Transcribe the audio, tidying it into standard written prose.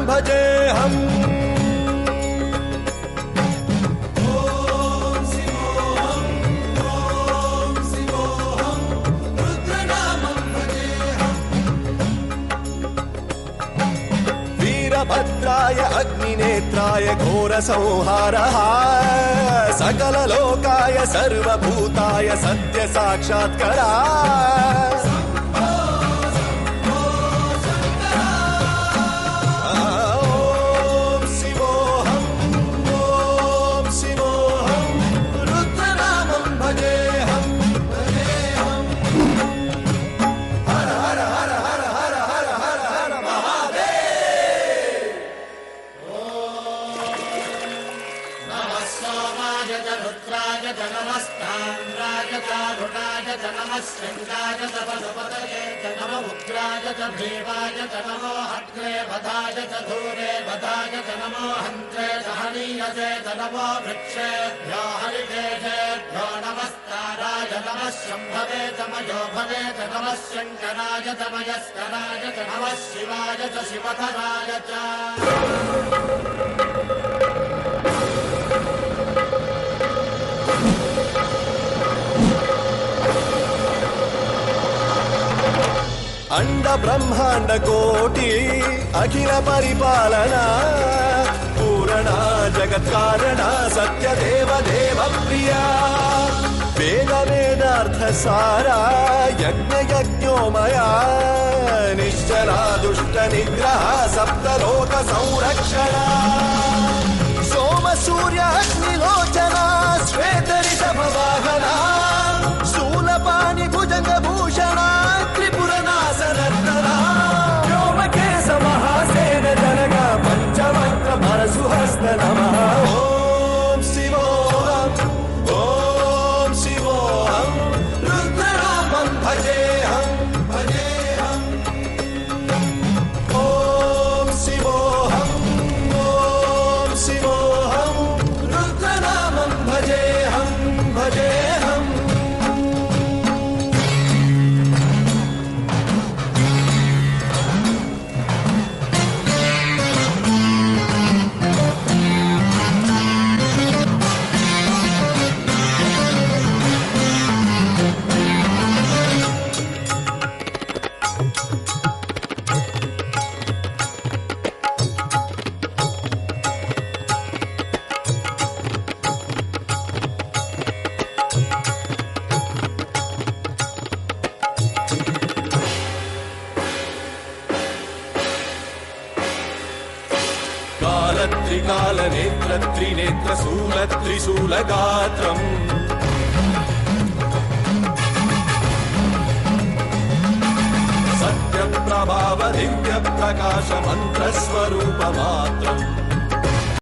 भजेऽहम् वीरभद्राय अग्निनेत्राय घोरसंहारः सकललोकाय सर्वभूताय सत्यसाक्षात्करः शृंगाय च पशुपतये च नमो उग्राय च भीमाय च नमो हत्रे वधाय च धूरे वधाय च नमो हन्त्रे च हनीयसे च नमो वृक्षेभ्यो हरिकेशेभ्यो नमस्काराय नमः शम्भवे च मयो भवे च नमः शङ्कराय च मयस्कराय च नमः शिवाय च शिवधराय च अंड ब्रह्मांड कोटि अखिल परिपालना पूरणा जगत्कारणा सत्यदेव देव प्रिया वेद वेदार्थ सारा यज्ञ यज्ञोमया निश्चला दुष्ट निग्रह सप्तलोक संरक्षणा सोम सूर्य अग्निलोचना श्वेत ऋषभ वाहना शूलपाणि भुजंग भूषणा व्योमकेश महासेन जनक पंचवक्त्र परशुहस्त नमः ओम शिवोऽहम् ओम शिवोऽहम् रुद्रनामं भजेऽहम् भजेऽहम् ओम शिवोऽहम् रुद्रनामं भजेऽहम् भजेऽहम् त्रिकाल नेत्र त्रिनेत्र शूल त्रिशूल गात्रम् सत्य प्रभाव दिव्य प्रकाश मंत्र स्वरूप मात्रम्